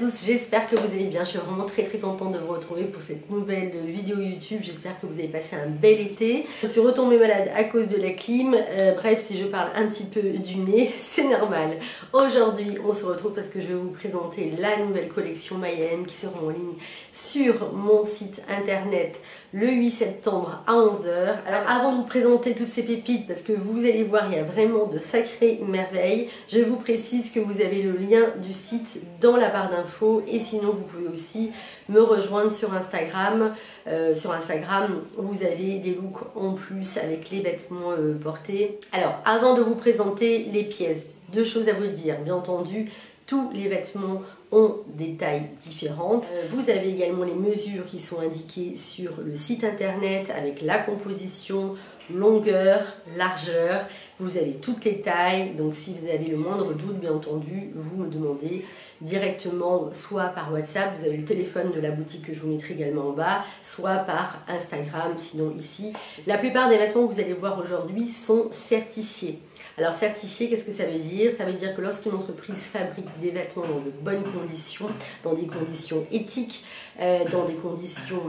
tous, j'espère que vous allez bien. Je suis vraiment très contente de vous retrouver pour cette nouvelle vidéo YouTube. J'espère que vous avez passé un bel été. Je suis retombée malade à cause de la clim. Bref, si je parle un petit peu du nez, c'est normal. Aujourd'hui, on se retrouve parce que je vais vous présenter la nouvelle collection MyM qui sera en ligne sur mon site internet le 8 septembre à 11 h. Alors avant de vous présenter toutes ces pépites, parce que vous allez voir, il y a vraiment de sacrées merveilles, je vous précise que vous avez le lien du site dans la barre d'infos et sinon vous pouvez aussi me rejoindre sur Instagram. Sur Instagram, vous avez des looks en plus avec les vêtements portés. Alors avant de vous présenter les pièces, deux choses à vous dire. Bien entendu, tous les vêtements ont des tailles différentes. Vous avez également les mesures qui sont indiquées sur le site internet avec la composition, longueur, largeur. Vous avez toutes les tailles, donc si vous avez le moindre doute, bien entendu, vous me demandez directement, soit par WhatsApp, vous avez le téléphone de la boutique que je vous mettrai également en bas, soit par Instagram, sinon ici. La plupart des vêtements que vous allez voir aujourd'hui sont certifiés. Alors certifié, qu'est-ce que ça veut dire? Ça veut dire que lorsqu'une entreprise fabrique des vêtements dans de bonnes conditions, dans des conditions éthiques, dans des conditions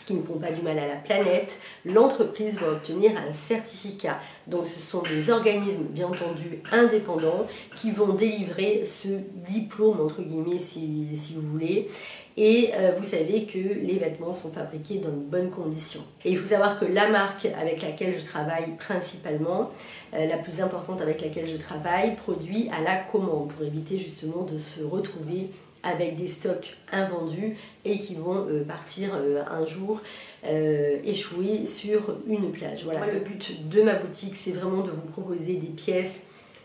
qui ne font pas du mal à la planète, l'entreprise va obtenir un certificat. Donc ce sont des organismes bien entendu indépendants qui vont délivrer ce diplôme entre guillemets si vous voulez. Et vous savez que les vêtements sont fabriqués dans de bonnes conditions. Et il faut savoir que la marque avec laquelle je travaille principalement, la plus importante avec laquelle je travaille, produit à la commande pour éviter justement de se retrouver avec des stocks invendus et qui vont partir un jour échouer sur une plage. Voilà, le but de ma boutique, c'est vraiment de vous proposer des pièces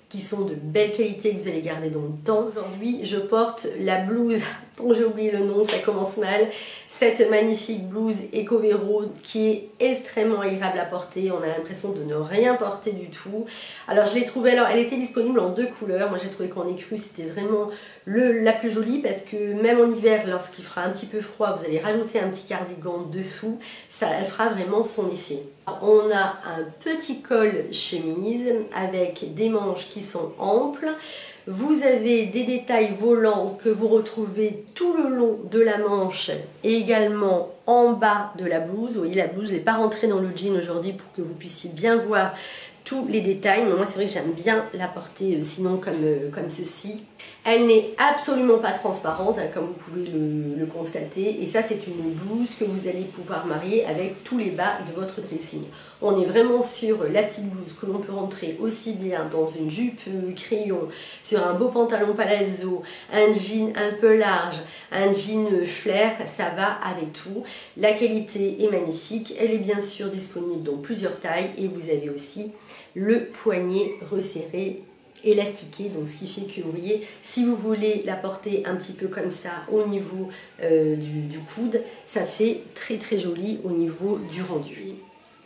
qui sont de belle qualité que vous allez garder dans le temps. Aujourd'hui, je porte la blouse, dont j'ai oublié le nom, ça commence mal, cette magnifique blouse Eco Vero qui est extrêmement agréable à porter. On a l'impression de ne rien porter du tout. Alors je l'ai trouvée, alors elle était disponible en deux couleurs. Moi j'ai trouvé qu'en écru c'était vraiment la plus jolie parce que même en hiver, lorsqu'il fera un petit peu froid, vous allez rajouter un petit cardigan dessous, ça elle fera vraiment son effet. On a un petit col chemise avec des manches qui sont amples. Vous avez des détails volants que vous retrouvez tout le long de la manche et également en bas de la blouse. Vous voyez, la blouse n'est pas rentrée dans le jean aujourd'hui pour que vous puissiez bien voir tous les détails. Mais moi, c'est vrai que j'aime bien la porter sinon comme ceci. Elle n'est absolument pas transparente, hein, comme vous pouvez le constater. Et ça, c'est une blouse que vous allez pouvoir marier avec tous les bas de votre dressing. On est vraiment sur la petite blouse que l'on peut rentrer aussi bien dans une jupe crayon, sur un beau pantalon palazzo, un jean un peu large, un jean flair, ça va avec tout. La qualité est magnifique. Elle est bien sûr disponible dans plusieurs tailles et vous avez aussi le poignet resserré élastiqué, donc ce qui fait que vous voyez, si vous voulez la porter un petit peu comme ça au niveau du coude, ça fait très joli au niveau du rendu.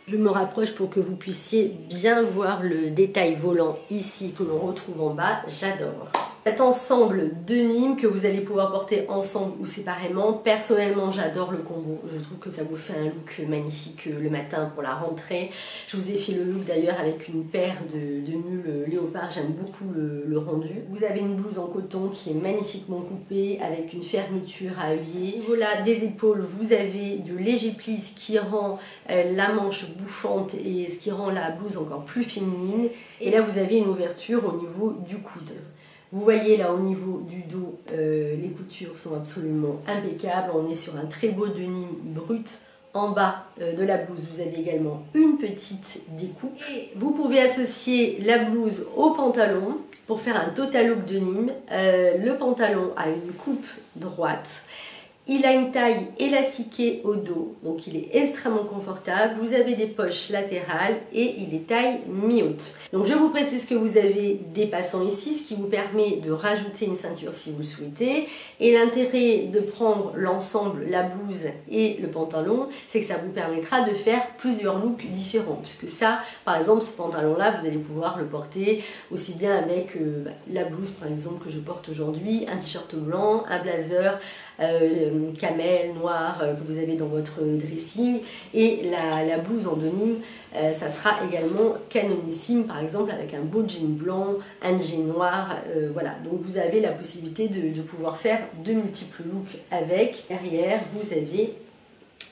Je me rapproche pour que vous puissiez bien voir le détail volant ici que l'on retrouve en bas, j'adore. Cet ensemble de Nîmes que vous allez pouvoir porter ensemble ou séparément, personnellement j'adore le combo, je trouve que ça vous fait un look magnifique le matin pour la rentrée. Je vous ai fait le look d'ailleurs avec une paire de mules léopard, j'aime beaucoup le rendu. Vous avez une blouse en coton qui est magnifiquement coupée avec une fermeture à œillet. Voilà, des épaules, vous avez de légers plis qui rend la manche bouffante et ce qui rend la blouse encore plus féminine. Et là vous avez une ouverture au niveau du coude. Vous voyez là au niveau du dos, les coutures sont absolument impeccables. On est sur un très beau denim brut. En bas de la blouse, vous avez également une petite découpe. Et vous pouvez associer la blouse au pantalon pour faire un total look denim. Le pantalon a une coupe droite. Il a une taille élastiquée au dos, donc il est extrêmement confortable. Vous avez des poches latérales et il est taille mi-haute. Donc je vous précise que vous avez des passants ici, ce qui vous permet de rajouter une ceinture si vous le souhaitez. Et l'intérêt de prendre l'ensemble, la blouse et le pantalon, c'est que ça vous permettra de faire plusieurs looks différents. Puisque ça, par exemple, ce pantalon-là, vous allez pouvoir le porter aussi bien avec la blouse, par exemple, que je porte aujourd'hui, un t-shirt blanc, un blazer, camel, noir que vous avez dans votre dressing. Et la blouse en denim, ça sera également canonissime, par exemple avec un beau jean blanc, un jean noir, voilà. Donc vous avez la possibilité de pouvoir faire de multiples looks avec. Derrière, vous avez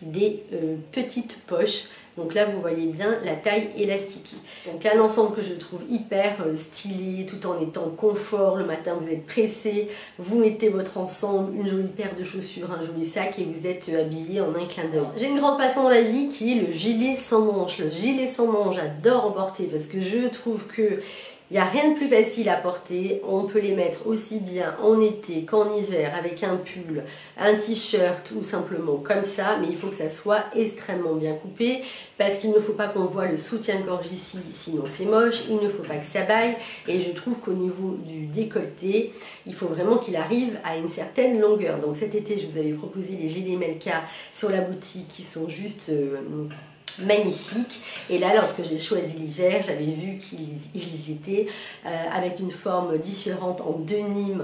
des petites poches. Donc là, vous voyez bien la taille élastique. Donc un ensemble que je trouve hyper stylé, tout en étant confort. Le matin, vous êtes pressé, vous mettez votre ensemble, une jolie paire de chaussures, un joli sac et vous êtes habillé en un clin d'œil. J'ai une grande passion dans la vie qui est le gilet sans manches. Le gilet sans manches, j'adore en porter parce que je trouve que il n'y a rien de plus facile à porter, on peut les mettre aussi bien en été qu'en hiver avec un pull, un t-shirt ou simplement comme ça, mais il faut que ça soit extrêmement bien coupé parce qu'il ne faut pas qu'on voit le soutien-gorge ici, sinon c'est moche, il ne faut pas que ça baille et je trouve qu'au niveau du décolleté, il faut vraiment qu'il arrive à une certaine longueur. Donc cet été, je vous avais proposé les gilets Melka sur la boutique qui sont juste magnifique. Et là, lorsque j'ai choisi l'hiver, j'avais vu qu'ils étaient avec une forme différente en denim.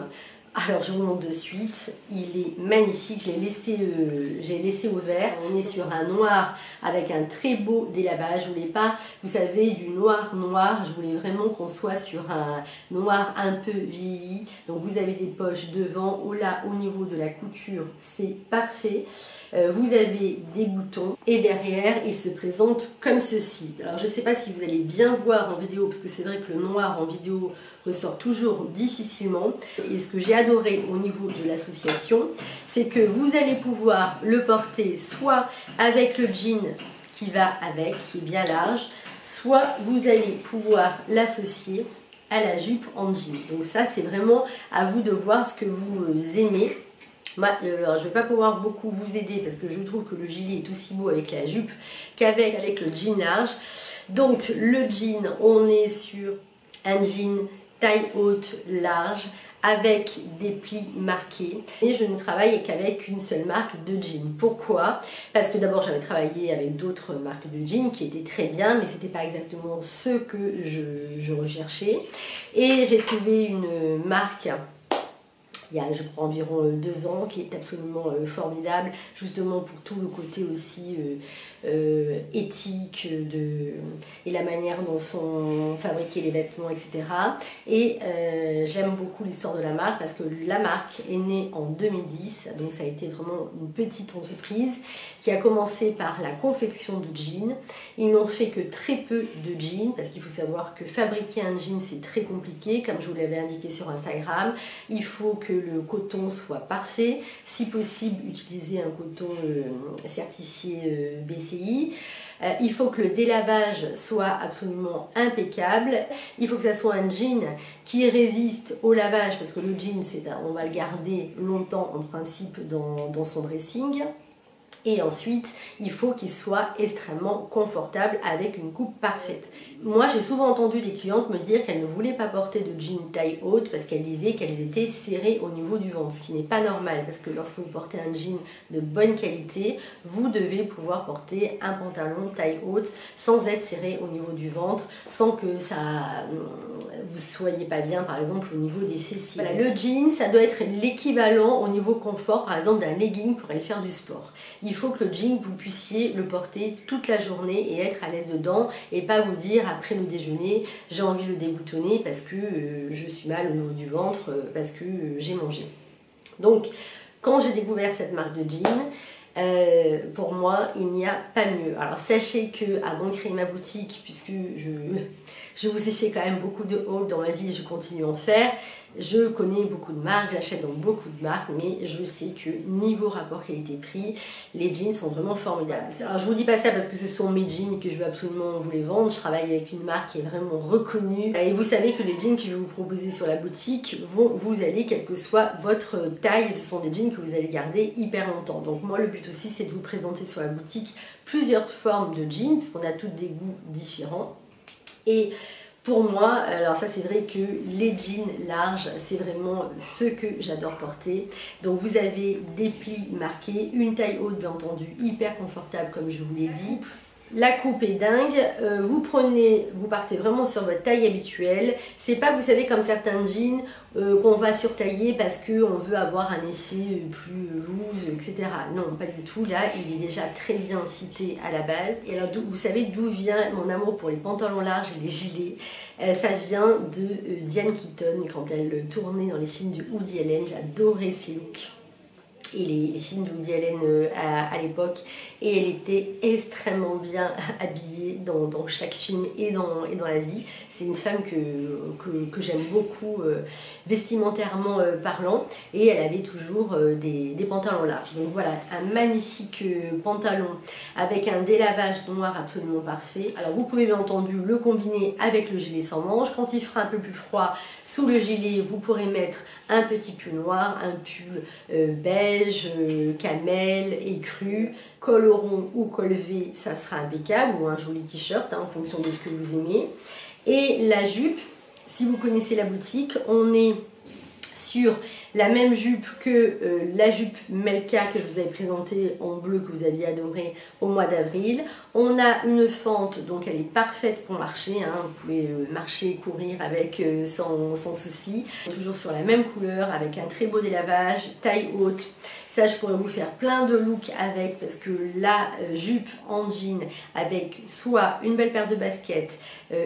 Alors je vous montre de suite, il est magnifique, j'ai laissé ouvert. On est sur un noir avec un très beau délavage. Je voulais pas, vous savez, du noir, je voulais vraiment qu'on soit sur un noir un peu vieilli. Donc vous avez des poches devant, là au niveau de la couture, c'est parfait. Vous avez des boutons et derrière il se présente comme ceci. Alors je ne sais pas si vous allez bien voir en vidéo parce que c'est vrai que le noir en vidéo ressort toujours difficilement. Et ce que j'ai adoré au niveau de l'association, c'est que vous allez pouvoir le porter soit avec le jean qui va avec, qui est bien large, soit vous allez pouvoir l'associer à la jupe en jean. Donc ça c'est vraiment à vous de voir ce que vous aimez. Alors, je ne vais pas pouvoir beaucoup vous aider parce que je trouve que le gilet est aussi beau avec la jupe qu'avec le jean large. Donc le jean, on est sur un jean taille haute large avec des plis marqués et je ne travaille qu'avec une seule marque de jean. Pourquoi? Parce que d'abord j'avais travaillé avec d'autres marques de jean qui étaient très bien mais c'était pas exactement ce que je recherchais et j'ai trouvé une marque il y a je crois environ 2 ans qui est absolument formidable justement pour tout le côté aussi éthique et la manière dont sont fabriqués les vêtements, etc. Et j'aime beaucoup l'histoire de la marque parce que la marque est née en 2010, donc ça a été vraiment une petite entreprise qui a commencé par la confection de jeans. Ils n'ont fait que très peu de jeans parce qu'il faut savoir que fabriquer un jean c'est très compliqué, comme je vous l'avais indiqué sur Instagram. Il faut que le coton soit parfait, si possible utiliser un coton certifié BCI. Il faut que le délavage soit absolument impeccable. Il faut que ça soit un jean qui résiste au lavage parce que le jean, on va le garder longtemps en principe dans son dressing. Et ensuite, il faut qu'il soit extrêmement confortable avec une coupe parfaite. Moi, j'ai souvent entendu des clientes me dire qu'elles ne voulaient pas porter de jeans taille haute parce qu'elles disaient qu'elles étaient serrées au niveau du ventre, ce qui n'est pas normal parce que lorsque vous portez un jean de bonne qualité, vous devez pouvoir porter un pantalon taille haute sans être serré au niveau du ventre, sans que vous soyez pas bien par exemple au niveau des fessiers. Voilà, le jean, ça doit être l'équivalent au niveau confort par exemple d'un legging pour aller faire du sport. Il faut que le jean, vous puissiez le porter toute la journée et être à l'aise dedans et pas vous dire après le déjeuner, j'ai envie de le déboutonner parce que je suis mal au niveau du ventre, parce que j'ai mangé. Donc, quand j'ai découvert cette marque de jean, pour moi, il n'y a pas mieux. Alors, sachez que avant de créer ma boutique, puisque je vous ai fait quand même beaucoup de hauls dans ma vie et je continue à en faire, je connais beaucoup de marques, j'achète dans beaucoup de marques, mais je sais que niveau rapport qualité-prix, les jeans sont vraiment formidables. Alors je vous dis pas ça parce que ce sont mes jeans et que je veux absolument vous les vendre, je travaille avec une marque qui est vraiment reconnue. Et vous savez que les jeans que je vais vous proposer sur la boutique vont vous aller, quelle que soit votre taille, ce sont des jeans que vous allez garder hyper longtemps. Donc moi le but aussi c'est de vous présenter sur la boutique plusieurs formes de jeans, puisqu'on a toutes des goûts différents. Et pour moi, alors ça c'est vrai que les jeans larges, c'est vraiment ce que j'adore porter. Donc vous avez des plis marqués, une taille haute bien entendu, hyper confortable comme je vous l'ai dit. La coupe est dingue, vous partez vraiment sur votre taille habituelle. C'est pas, vous savez, comme certains jeans qu'on va surtailler parce qu'on veut avoir un effet plus loose, etc. Non, pas du tout. Là, il est déjà très bien cité à la base. Et alors, vous savez d'où vient mon amour pour les pantalons larges et les gilets? Ça vient de Diane Keaton, quand elle tournait dans les films de Woody Allen. J'adorais ses looks et les films de Woody Allen à l'époque, et elle était extrêmement bien habillée dans chaque film et dans la vie. C'est une femme que j'aime beaucoup vestimentairement parlant, et elle avait toujours des pantalons larges. Donc voilà, un magnifique pantalon avec un délavage noir absolument parfait. Alors vous pouvez bien entendu le combiner avec le gilet sans manches. Quand il fera un peu plus froid, sous le gilet vous pourrez mettre un petit pull noir, un pull beige, camel, écru, col rond ou col V, ça sera impeccable, ou un joli t-shirt en fonction de ce que vous aimez. Et la jupe, si vous connaissez la boutique, on est sur la même jupe que la jupe Melka que je vous avais présentée en bleu, que vous aviez adoré au mois d'avril. On a une fente, donc elle est parfaite pour marcher, hein. Vous pouvez marcher et courir avec sans souci. Toujours sur la même couleur, avec un très beau délavage, taille haute. Ça, je pourrais vous faire plein de looks avec, parce que la jupe en jean avec soit une belle paire de baskets,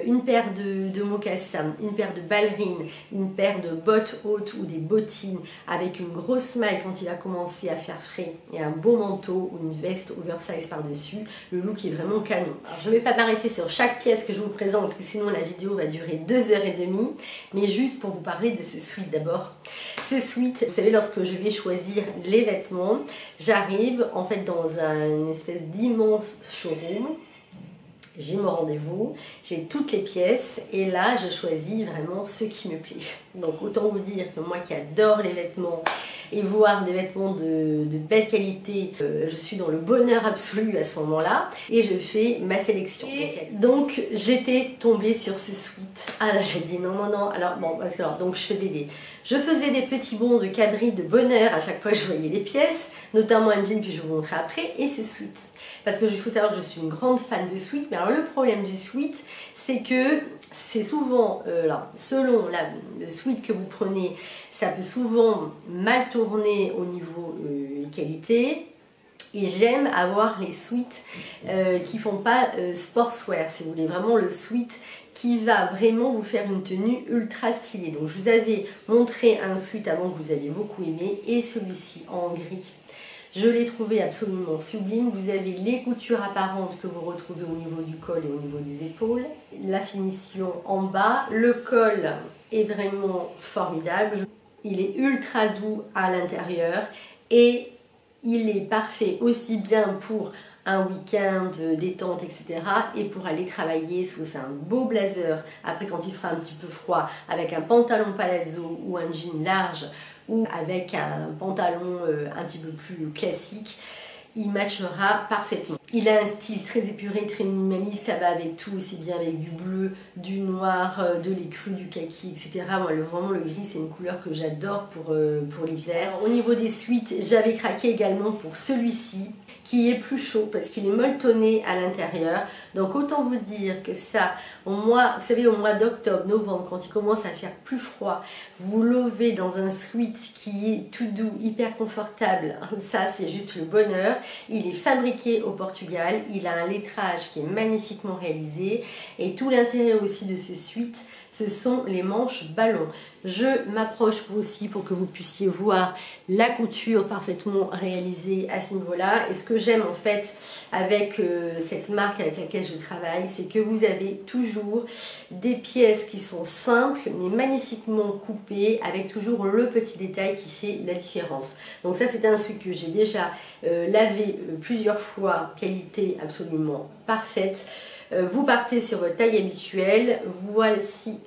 une paire de mocassins, une paire de ballerines, une paire de bottes hautes ou des bottines avec une grosse maille quand il va commencer à faire frais, et un beau manteau ou une veste oversize par-dessus, le look est vraiment canon. Alors, je ne vais pas m'arrêter sur chaque pièce que je vous présente, parce que sinon la vidéo va durer 2h30, mais juste pour vous parler de ce sweat d'abord. Ce sweat, vous savez, lorsque je vais choisir les vêtements, j'arrive en fait dans une espèce d'immense showroom. J'ai mon rendez-vous, j'ai toutes les pièces, et là je choisis vraiment ce qui me plaît. Donc autant vous dire que moi qui adore les vêtements et voir des vêtements de belle qualité, je suis dans le bonheur absolu à ce moment-là, et je fais ma sélection. Et donc j'étais tombée sur ce sweat. Ah là j'ai dit non. Alors bon, parce que alors, donc je faisais des petits bonds de cabri de bonheur à chaque fois que je voyais les pièces, notamment un jean que je vais vous montrer après, et ce sweat. Parce qu'il faut savoir que je suis une grande fan de sweat, mais alors le problème du sweat, c'est que c'est souvent, selon le sweat que vous prenez, ça peut souvent mal tourner au niveau qualité. Et j'aime avoir les sweats qui font pas sportswear, si vous voulez, vraiment le sweat qui va vraiment vous faire une tenue ultra stylée. Donc je vous avais montré un sweat avant que vous aviez beaucoup aimé, et celui-ci en gris. Je l'ai trouvé absolument sublime. Vous avez les coutures apparentes que vous retrouvez au niveau du col et au niveau des épaules. La finition en bas. Le col est vraiment formidable. Il est ultra doux à l'intérieur, et il est parfait aussi bien pour un week-end, détente, etc. et pour aller travailler sous un beau blazer. Après, quand il fera un petit peu froid, avec un pantalon palazzo ou un jean large, ou avec un pantalon un petit peu plus classique, il matchera parfaitement. Il a un style très épuré, très minimaliste, ça va avec tout, aussi bien avec du bleu, du noir, de l'écru, du kaki, etc. Moi, vraiment le gris, c'est une couleur que j'adore pour l'hiver. Au niveau des suites, j'avais craqué également pour celui-ci, qui est plus chaud parce qu'il est molletonné à l'intérieur. Donc autant vous dire que ça, vous savez, au mois d'octobre, novembre, quand il commence à faire plus froid, vous lovez dans un sweat qui est tout doux, hyper confortable. Ça, c'est juste le bonheur. Il est fabriqué au Portugal, il a un lettrage qui est magnifiquement réalisé, et tout l'intérêt aussi de ce sweat, ce sont les manches ballons. Je m'approche aussi pour que vous puissiez voir la couture parfaitement réalisée à ce niveau-là. Et ce que j'aime en fait avec cette marque avec laquelle je travaille, c'est que vous avez toujours des pièces qui sont simples mais magnifiquement coupées, avec toujours le petit détail qui fait la différence. Donc ça, c'est un sweat que j'ai déjà lavé plusieurs fois, qualité absolument parfaite. Vous partez sur votre taille habituelle, voici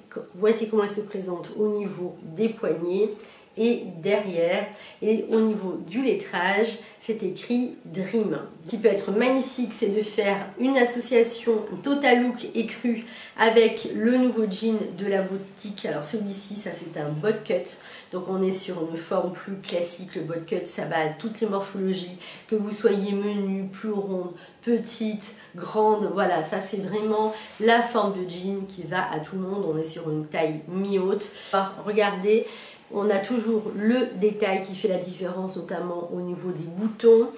comment elle se présente au niveau des poignets et derrière, et au niveau du lettrage, c'est écrit Dream. Ce qui peut être magnifique, c'est de faire une association Total Look écru avec le nouveau jean de la boutique. Alors celui-ci, ça c'est un bot cut Donc on est sur une forme plus classique, le boat cut ça va à toutes les morphologies, que vous soyez menu, plus ronde, petite, grande, voilà, ça c'est vraiment la forme de jean qui va à tout le monde. On est sur une taille mi-haute. Alors regardez, on a toujours le détail qui fait la différence, notamment au niveau des boutons.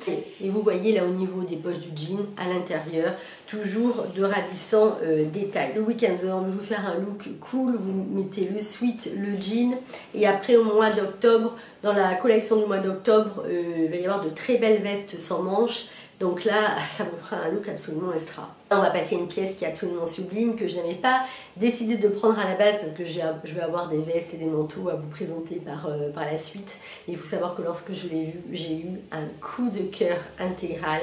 Et vous voyez là au niveau des poches du jean, à l'intérieur, toujours de ravissants détails. Le week-end, vous avez envie de vous faire un look cool, vous mettez le sweat, le jean. Et après au mois d'octobre, dans la collection du mois d'octobre, il va y avoir de très belles vestes sans manches. Donc là, ça vous fera un look absolument extra. On va passer à une pièce qui est absolument sublime, que je n'avais pas décidé de prendre à la base parce que je vais avoir des vestes et des manteaux à vous présenter par la suite. Et il faut savoir que lorsque je l'ai vu, j'ai eu un coup de cœur intégral.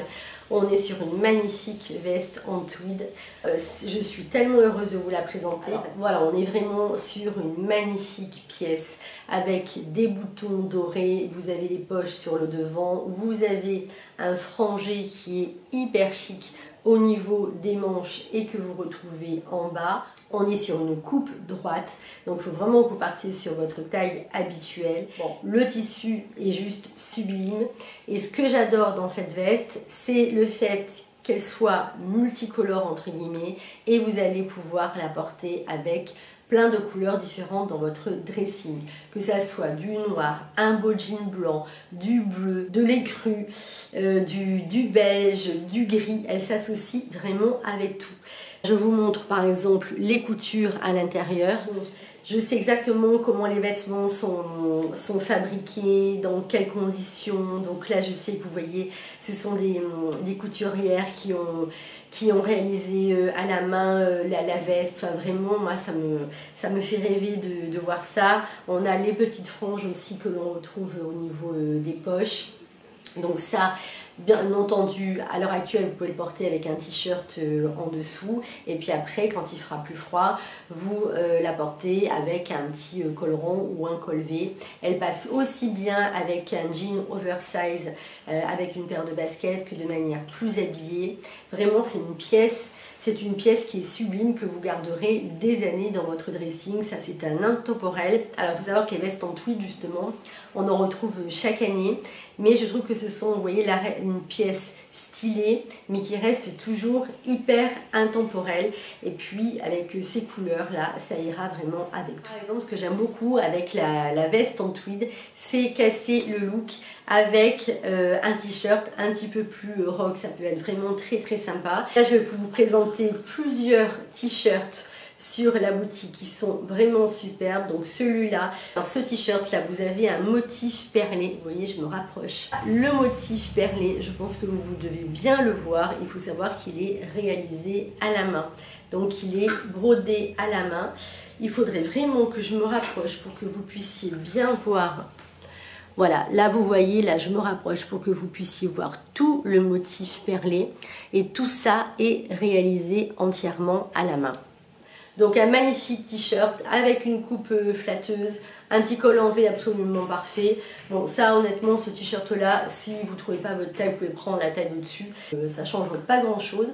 On est sur une magnifique veste en tweed. Je suis tellement heureuse de vous la présenter. Alors, voilà, on est vraiment sur une magnifique pièce avec des boutons dorés. Vous avez les poches sur le devant. Vous avez un frangé qui est hyper chic au niveau des manches et que vous retrouvez en bas. On est sur une coupe droite, donc il faut vraiment que vous partiez sur votre taille habituelle. Bon, le tissu est juste sublime et ce que j'adore dans cette veste, c'est le fait qu'elle soit multicolore entre guillemets et vous allez pouvoir la porter avec plein de couleurs différentes dans votre dressing, que ça soit du noir, un beau jean blanc, du bleu, de l'écru, du beige, du gris. Elle s'associe vraiment avec tout. Je vous montre par exemple les coutures à l'intérieur. Je sais exactement comment les vêtements sont fabriqués, dans quelles conditions. Donc là, je sais que vous voyez, ce sont des couturières qui ont réalisé à la main la veste. Enfin vraiment, moi, ça me fait rêver de voir ça. On a les petites franges aussi que l'on retrouve au niveau des poches. Donc ça, bien entendu, à l'heure actuelle, vous pouvez le porter avec un t-shirt en dessous. Et puis après, quand il fera plus froid, vous la portez avec un petit col rond ou un col V. Elle passe aussi bien avec un jean oversize, avec une paire de baskets, que de manière plus habillée. Vraiment, c'est une pièce qui est sublime, que vous garderez des années dans votre dressing. Ça, c'est un intemporel. Alors, il faut savoir que les vestes en tweed, justement, on en retrouve chaque année. Mais je trouve que ce sont, vous voyez, une pièce stylée, mais qui reste toujours hyper intemporelle. Et puis, avec ces couleurs-là, ça ira vraiment avec tout. Par exemple, ce que j'aime beaucoup avec la veste en tweed, c'est casser le look avec un t-shirt un petit peu plus rock. Ça peut être vraiment très très sympa. Là, je vais vous présenter plusieurs t-shirts sur la boutique qui sont vraiment superbes. Donc celui-là, alors ce t-shirt là, vous avez un motif perlé. Vous voyez, je me rapproche. Le motif perlé, je pense que vous devez bien le voir. Il faut savoir qu'il est réalisé à la main. Donc il est brodé à la main. Il faudrait vraiment que je me rapproche pour que vous puissiez bien voir. Voilà, là vous voyez, là je me rapproche pour que vous puissiez voir tout le motif perlé. Et tout ça est réalisé entièrement à la main. Donc un magnifique t-shirt avec une coupe flatteuse, un petit col en V absolument parfait. Bon, ça honnêtement, ce t-shirt là, si vous ne trouvez pas votre taille, vous pouvez prendre la taille au-dessus. Ça ne change pas grand chose.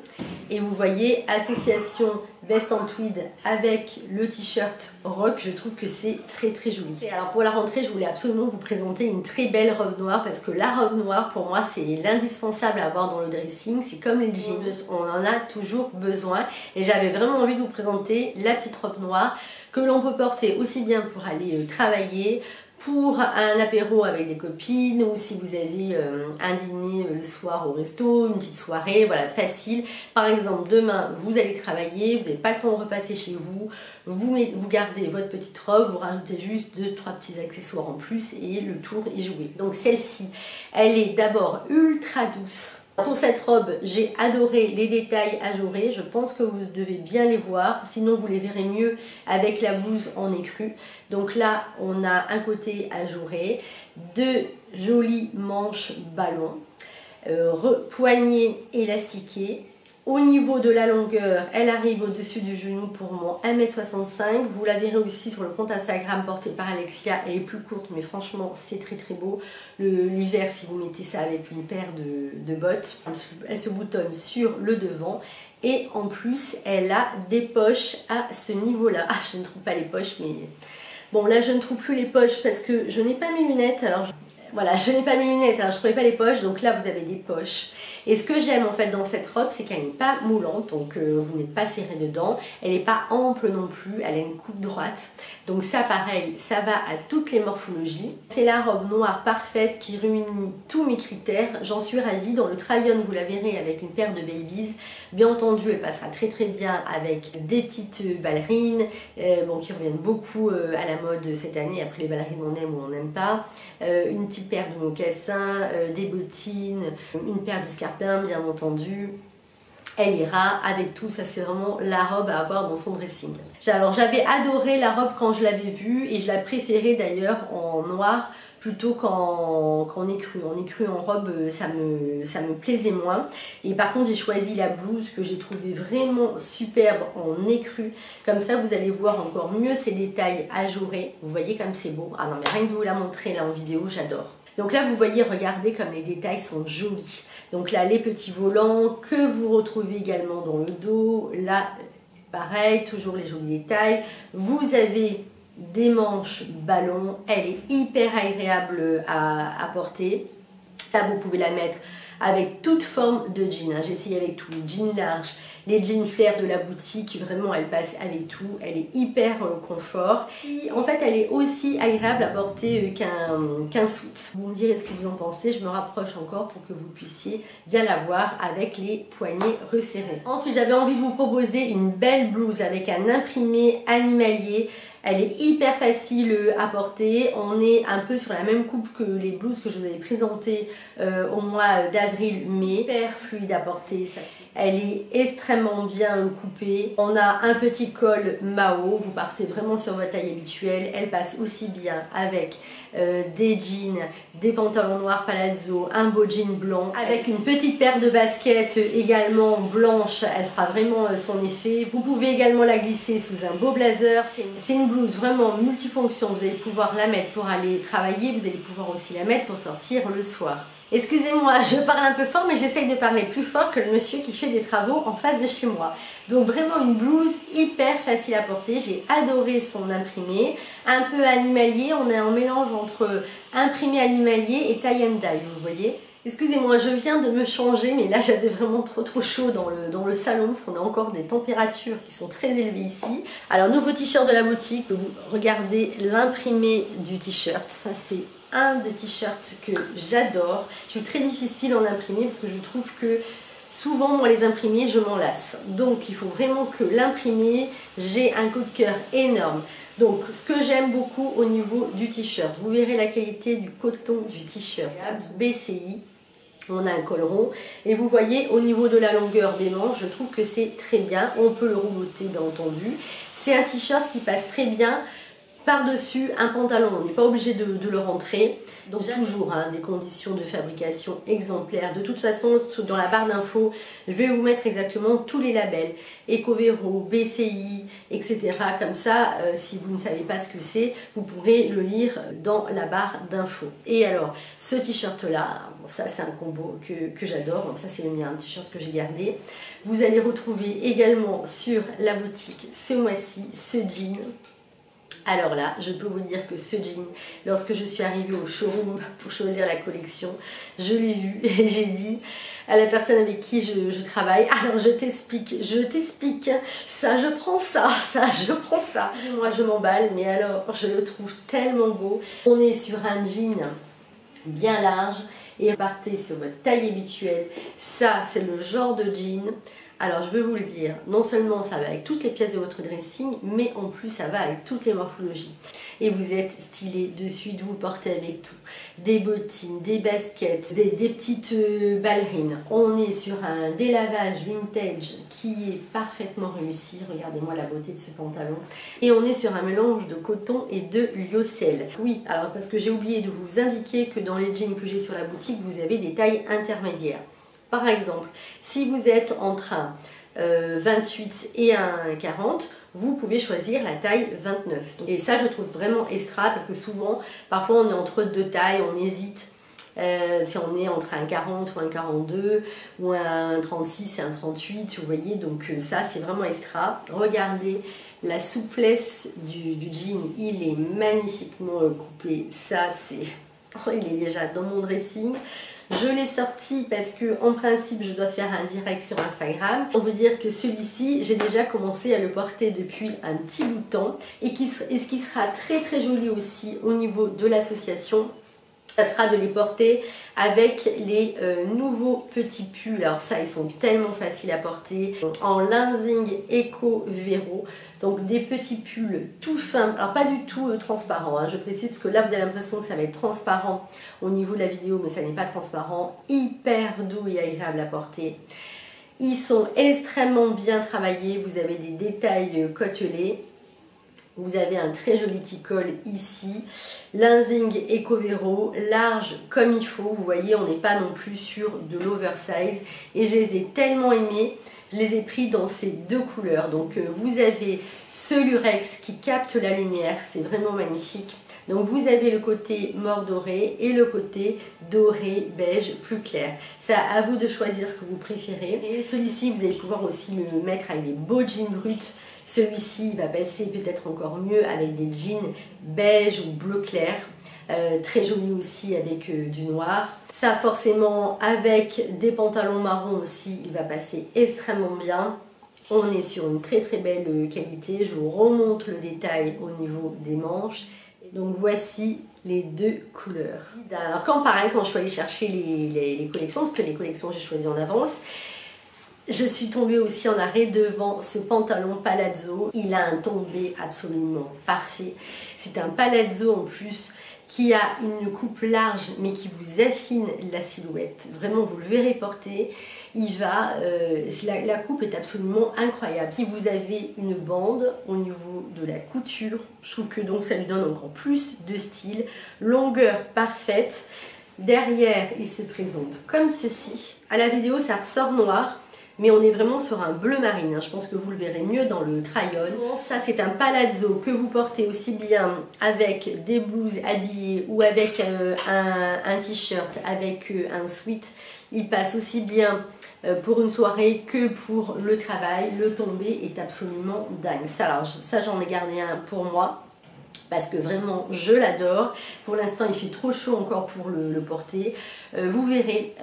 Et vous voyez, association veste en tweed avec le t-shirt rock, je trouve que c'est très très joli. Et alors pour la rentrée, je voulais absolument vous présenter une très belle robe noire, parce que la robe noire pour moi c'est l'indispensable à avoir dans le dressing. C'est comme les jeans, on en a toujours besoin. Et j'avais vraiment envie de vous présenter la petite robe noire que l'on peut porter aussi bien pour aller travailler, pour un apéro avec des copines, ou si vous avez un dîner le soir au resto, une petite soirée, voilà, facile. Par exemple, demain, vous allez travailler, vous n'avez pas le temps de repasser chez vous, vous gardez votre petite robe, vous rajoutez juste 2-3 petits accessoires en plus et le tour est joué. Donc celle-ci, elle est d'abord ultra douce. Pour cette robe, j'ai adoré les détails ajourés, je pense que vous devez bien les voir, sinon vous les verrez mieux avec la blouse en écru. Donc là, on a un côté ajouré, deux jolies manches ballon, poignée élastiquée. Au niveau de la longueur, elle arrive au-dessus du genou pour mon 1m65. Vous la verrez aussi sur le compte Instagram porté par Alexia. Elle est plus courte, mais franchement, c'est très très beau. L'hiver, si vous mettez ça avec une paire de bottes, elle se boutonne sur le devant. Et en plus, elle a des poches à ce niveau-là. Ah, je ne trouve pas les poches, mais Bon là je ne trouve plus les poches parce que je n'ai pas mes lunettes, alors voilà, je n'ai pas mes lunettes, alors je ne trouvais pas les poches, donc là vous avez des poches. Et ce que j'aime en fait dans cette robe, c'est qu'elle n'est pas moulante, donc vous n'êtes pas serré dedans. Elle n'est pas ample non plus, elle a une coupe droite. Donc ça pareil, ça va à toutes les morphologies. C'est la robe noire parfaite qui réunit tous mes critères. J'en suis ravie. Dans le try-on, vous la verrez avec une paire de babies. Bien entendu, elle passera très très bien avec des petites ballerines, bon, qui reviennent beaucoup à la mode cette année. Après les ballerines, on aime ou on n'aime pas. Une petite paire de mocassins, des bottines, une paire d'escarpins bien entendu. Elle ira avec tout, ça c'est vraiment la robe à avoir dans son dressing. Alors j'avais adoré la robe quand je l'avais vue et je la préférais d'ailleurs en noir plutôt qu'en écru. En écru en robe ça me plaisait moins. Et par contre j'ai choisi la blouse que j'ai trouvée vraiment superbe en écru. Comme ça vous allez voir encore mieux ces détails ajourés. Vous voyez comme c'est beau. Ah non mais rien que de vous la montrer là en vidéo, j'adore. Donc là vous voyez, regardez comme les détails sont jolis. Donc là les petits volants que vous retrouvez également dans le dos. Là pareil, toujours les jolis détails. Vous avez des manches ballon, elle est hyper agréable à porter. Ça vous pouvez la mettre avec toute forme de jean. J'ai essayé avec tous les jeans larges, les jeans flair de la boutique, vraiment elle passe avec tout, elle est hyper confort. En fait elle est aussi agréable à porter qu'un soute. Vous me direz ce que vous en pensez, je me rapproche encore pour que vous puissiez bien la voir avec les poignets resserrés. Ensuite j'avais envie de vous proposer une belle blouse avec un imprimé animalier. Elle est hyper facile à porter, on est un peu sur la même coupe que les blouses que je vous avais présentées au mois d'avril-mai. Hyper fluide à porter, ça. Elle est extrêmement bien coupée. On a un petit col Mao, vous partez vraiment sur votre taille habituelle. Elle passe aussi bien avec des jeans, des pantalons noirs palazzo, un beau jean blanc. Avec une petite paire de baskets également blanche, elle fera vraiment son effet. Vous pouvez également la glisser sous un beau blazer. C'est une blouse vraiment multifonction, vous allez pouvoir la mettre pour aller travailler, vous allez pouvoir aussi la mettre pour sortir le soir. Excusez-moi, je parle un peu fort, mais j'essaye de parler plus fort que le monsieur qui fait des travaux en face de chez moi. Donc vraiment une blouse hyper facile à porter, j'ai adoré son imprimé, un peu animalier, on est en mélange entre imprimé animalier et tie and dye, vous voyez. Excusez-moi, je viens de me changer, mais là j'avais vraiment trop chaud dans le salon parce qu'on a encore des températures qui sont très élevées ici. Alors nouveau t-shirt de la boutique, vous regardez l'imprimé du t-shirt, ça c'est un des t-shirts que j'adore. Je suis très difficile en imprimer parce que je trouve que souvent moi les imprimés je m'en lasse. Donc il faut vraiment que l'imprimé, j'ai un coup de cœur énorme. Donc ce que j'aime beaucoup au niveau du t-shirt, vous verrez la qualité du coton du t-shirt BCI. On a un col rond et vous voyez au niveau de la longueur des manches, je trouve que c'est très bien. On peut le rouloter bien entendu. C'est un t-shirt qui passe très bien par-dessus un pantalon, on n'est pas obligé de le rentrer. Donc toujours hein, des conditions de fabrication exemplaires. De toute façon, dans la barre d'infos, je vais vous mettre exactement tous les labels. Ecovero, BCI, etc. Comme ça, si vous ne savez pas ce que c'est, vous pourrez le lire dans la barre d'infos. Et alors, ce t-shirt-là, bon, ça c'est un combo que j'adore. Bon, ça c'est le mien, un t-shirt que j'ai gardé. Vous allez retrouver également sur la boutique ce mois-ci ce jean. Alors là, je peux vous dire que ce jean, lorsque je suis arrivée au showroom pour choisir la collection, je l'ai vu et j'ai dit à la personne avec qui je travaille, alors je t'explique, ça je prends ça je prends ça. Moi je m'emballe, mais alors je le trouve tellement beau. On est sur un jean bien large et partez sur votre taille habituelle. Ça c'est le genre de jean. Alors je veux vous le dire, non seulement ça va avec toutes les pièces de votre dressing, mais en plus ça va avec toutes les morphologies. Et vous êtes stylé de suite, vous le portez avec tout. Des bottines, des baskets, des petites ballerines. On est sur un délavage vintage qui est parfaitement réussi. Regardez-moi la beauté de ce pantalon. Et on est sur un mélange de coton et de lyocell. Oui, alors parce que j'ai oublié de vous indiquer que dans les jeans que j'ai sur la boutique, vous avez des tailles intermédiaires. Par exemple, si vous êtes entre un 28 et un 40, vous pouvez choisir la taille 29. Et ça, je trouve vraiment extra parce que souvent, parfois on est entre deux tailles, on hésite. Si on est entre un 40 ou un 42 ou un 36 et un 38, vous voyez, donc ça c'est vraiment extra. Regardez la souplesse du jean, il est magnifiquement coupé, ça c'est... Oh, il est déjà dans mon dressing. Je l'ai sorti parce que en principe je dois faire un direct sur Instagram. On veut dire que celui-ci j'ai déjà commencé à le porter depuis un petit bout de temps et ce qui sera très très joli aussi au niveau de l'association, ça sera de les porter avec les nouveaux petits pulls. Alors ça, ils sont tellement faciles à porter en Lenzing Eco Vero. Donc des petits pulls tout fins, alors pas du tout transparents, hein, je précise, parce que là vous avez l'impression que ça va être transparent au niveau de la vidéo, mais ça n'est pas transparent. Hyper doux et agréable à porter. Ils sont extrêmement bien travaillés, vous avez des détails côtelés. Vous avez un très joli petit col ici, Lenzing Eco Vero, large comme il faut, vous voyez, on n'est pas non plus sur de l'oversize et je les ai tellement aimés, je les ai pris dans ces deux couleurs. Donc vous avez ce lurex qui capte la lumière, c'est vraiment magnifique. Donc vous avez le côté mort doré et le côté doré beige plus clair. C'est à vous de choisir ce que vous préférez. Et celui-ci, vous allez pouvoir aussi le mettre avec des beaux jeans bruts. Celui-ci va passer peut-être encore mieux avec des jeans beige ou bleu clair. Très joli aussi avec du noir. Ça forcément avec des pantalons marrons aussi, il va passer extrêmement bien. On est sur une très très belle qualité. Je vous remonte le détail au niveau des manches. Donc voici les deux couleurs. Alors quand je suis allée chercher les collections, parce que les collections j'ai choisi en avance, je suis tombée aussi en arrêt devant ce pantalon palazzo. Il a un tombé absolument parfait. C'est un palazzo en plus qui a une coupe large mais qui vous affine la silhouette. Vraiment, vous le verrez porter. La coupe est absolument incroyable. Si vous avez une bande au niveau de la couture, je trouve que donc ça lui donne encore plus de style. Longueur parfaite. Derrière, il se présente comme ceci. À la vidéo, ça ressort noir. Mais on est vraiment sur un bleu marine, hein. Je pense que vous le verrez mieux dans le try-on. Ça, c'est un palazzo que vous portez aussi bien avec des blouses habillées ou avec un t-shirt, avec un sweat. Il passe aussi bien pour une soirée que pour le travail. Le tombé est absolument dingue. Ça, j'en ai gardé un pour moi, parce que vraiment je l'adore. Pour l'instant il fait trop chaud encore pour le porter. Vous verrez,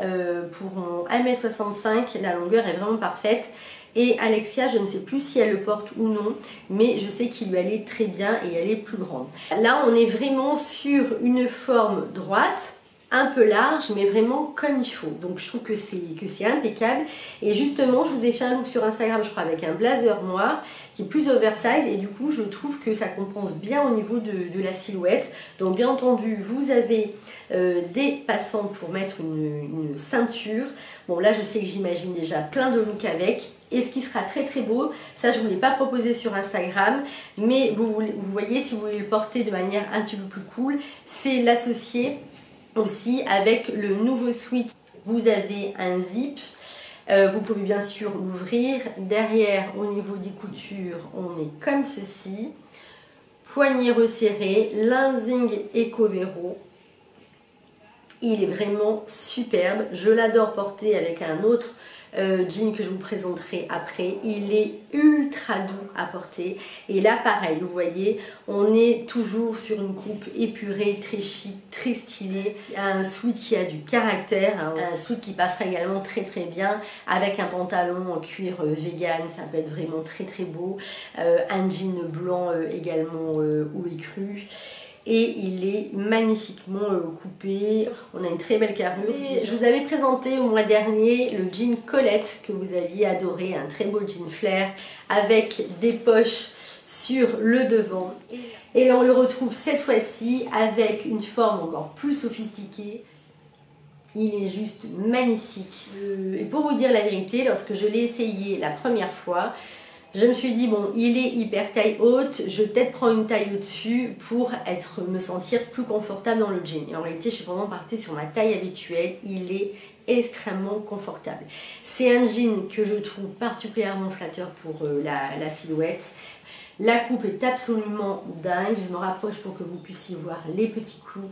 pour mon 1m65 la longueur est vraiment parfaite. Et Alexia, je ne sais plus si elle le porte ou non, mais je sais qu'il lui allait très bien et elle est plus grande. Là on est vraiment sur une forme droite, un peu large, mais vraiment comme il faut. Donc je trouve que c'est impeccable. Et justement, je vous ai fait un look sur Instagram, je crois, avec un blazer noir qui est plus oversize. Et du coup, je trouve que ça compense bien au niveau de la silhouette. Donc bien entendu, vous avez des passants pour mettre une ceinture. Bon, là, je sais que j'imagine déjà plein de looks avec. Et ce qui sera très très beau, ça je ne vous l'ai pas proposé sur Instagram, mais vous voyez, si vous voulez le porter de manière un petit peu plus cool, c'est l'associer aussi avec le nouveau sweat. Vous avez un zip, vous pouvez bien sûr l'ouvrir. Derrière, au niveau des coutures, on est comme ceci, poignet resserré, Lenzing Eco Vero. Il est vraiment superbe, je l'adore porter avec un autre jean que je vous présenterai après. Il est ultra doux à porter et là pareil, vous voyez, on est toujours sur une coupe épurée, très chic, très stylée. Un sweat qui a du caractère, hein. Un sweat qui passera également très très bien avec un pantalon en cuir vegan, ça peut être vraiment très très beau. Un jean blanc également ou écru. Et il est magnifiquement coupé, on a une très belle carrure. Et je vous avais présenté au mois dernier le jean Colette que vous aviez adoré, un très beau jean flair avec des poches sur le devant. Et là on le retrouve cette fois-ci avec une forme encore plus sophistiquée. Il est juste magnifique. Et pour vous dire la vérité, lorsque je l'ai essayé la première fois, je me suis dit, bon, il est hyper taille haute, je vais peut-être prendre une taille au-dessus pour me sentir plus confortable dans le jean. Et en réalité, je suis vraiment partie sur ma taille habituelle, il est extrêmement confortable. C'est un jean que je trouve particulièrement flatteur pour la silhouette. La coupe est absolument dingue, je me rapproche pour que vous puissiez voir les petits clous.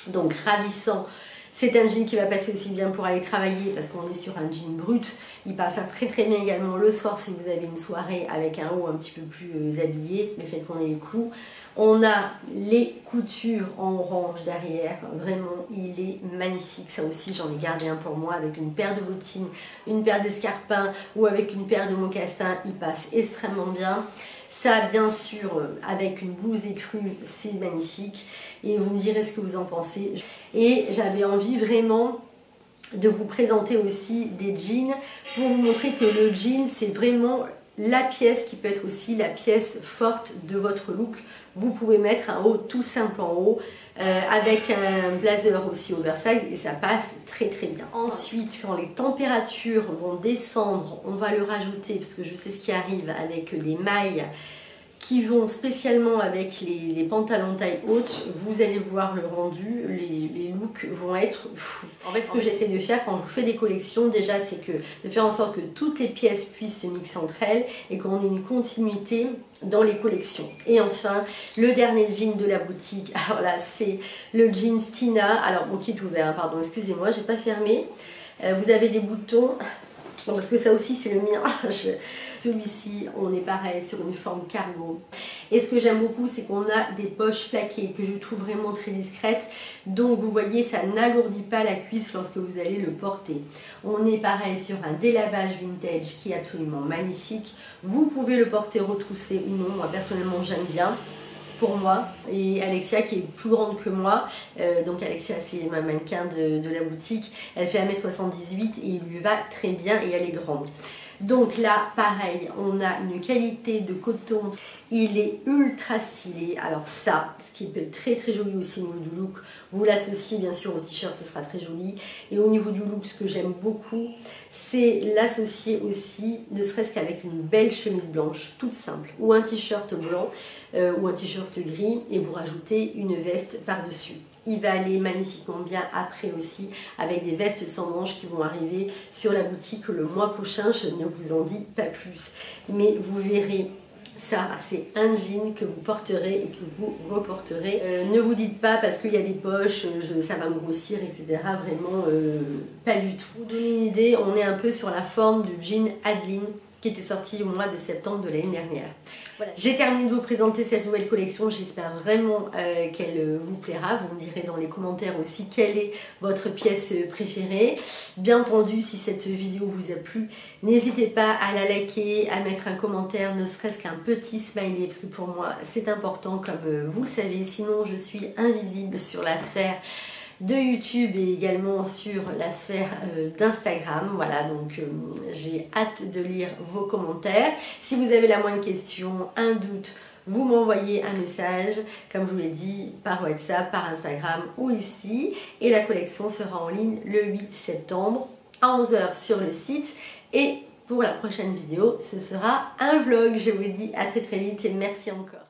Donc ravissant C'est un jean qui va passer aussi bien pour aller travailler parce qu'on est sur un jean brut. Il passe très bien également le soir si vous avez une soirée avec un haut un petit peu plus habillé, le fait qu'on ait les clous. On a les coutures en orange derrière, vraiment il est magnifique. Ça aussi j'en ai gardé un pour moi avec une paire de bottines, une paire d'escarpins ou avec une paire de mocassins, il passe extrêmement bien. Ça bien sûr avec une blouse écrue, c'est magnifique et vous me direz ce que vous en pensez. Et j'avais envie vraiment de vous présenter aussi des jeans pour vous montrer que le jean c'est vraiment la pièce qui peut être aussi la pièce forte de votre look. Vous pouvez mettre un haut tout simple en haut avec un blazer aussi oversize et ça passe très bien. Ensuite, quand les températures vont descendre, on va le rajouter parce que je sais ce qui arrive avec des mailles qui vont spécialement avec les pantalons taille haute. Vous allez voir le rendu, les looks vont être fous. En fait, ce que j'essaie de faire quand je vous fais des collections, déjà, c'est de faire en sorte que toutes les pièces puissent se mixer entre elles et qu'on ait une continuité dans les collections. Et enfin, le dernier jean de la boutique, alors là, c'est le jean Stina. Alors, mon kit ouvert, hein, pardon, excusez-moi, j'ai pas fermé. Vous avez des boutons. Non, parce que ça aussi c'est le mien. Celui-ci, on est pareil sur une forme cargo. Et ce que j'aime beaucoup, c'est qu'on a des poches plaquées que je trouve vraiment très discrètes. Donc vous voyez, ça n'alourdit pas la cuisse lorsque vous allez le porter. On est pareil sur un délavage vintage qui est absolument magnifique. Vous pouvez le porter retroussé ou non. Moi personnellement j'aime bien. Pour moi, et Alexia qui est plus grande que moi, donc Alexia c'est ma mannequin de la boutique, elle fait 1m78 et il lui va très bien et elle est grande. Donc là pareil, on a une qualité de coton, il est ultra stylé. Alors ça, ce qui peut être très joli aussi au niveau du look, vous l'associez bien sûr au t-shirt, ça sera très joli. Et au niveau du look, ce que j'aime beaucoup, c'est l'associer aussi, ne serait-ce qu'avec une belle chemise blanche, toute simple, ou un t-shirt blanc, ou un t-shirt gris, et vous rajoutez une veste par-dessus. Il va aller magnifiquement bien après aussi avec des vestes sans manches qui vont arriver sur la boutique le mois prochain, je ne vous en dis pas plus. Mais vous verrez, ça c'est un jean que vous porterez et que vous reporterez. Ne vous dites pas parce qu'il y a des poches, ça va me grossir, etc. Vraiment pas du tout. Pour vous donner une idée, on est un peu sur la forme du jean Adeline qui était sorti au mois de septembre de l'année dernière. Voilà. J'ai terminé de vous présenter cette nouvelle collection, j'espère vraiment qu'elle vous plaira. Vous me direz dans les commentaires aussi quelle est votre pièce préférée. Bien entendu, si cette vidéo vous a plu, n'hésitez pas à la liker, à mettre un commentaire, ne serait-ce qu'un petit smiley, parce que pour moi c'est important comme vous le savez, sinon je suis invisible sur la sphère de YouTube et également sur la sphère d'Instagram. Voilà, donc j'ai hâte de lire vos commentaires. Si vous avez la moindre question, un doute, vous m'envoyez un message, comme je vous l'ai dit, par WhatsApp, par Instagram ou ici. Et la collection sera en ligne le 8 septembre à 11 h sur le site. Et pour la prochaine vidéo, ce sera un vlog. Je vous dis à très vite et merci encore.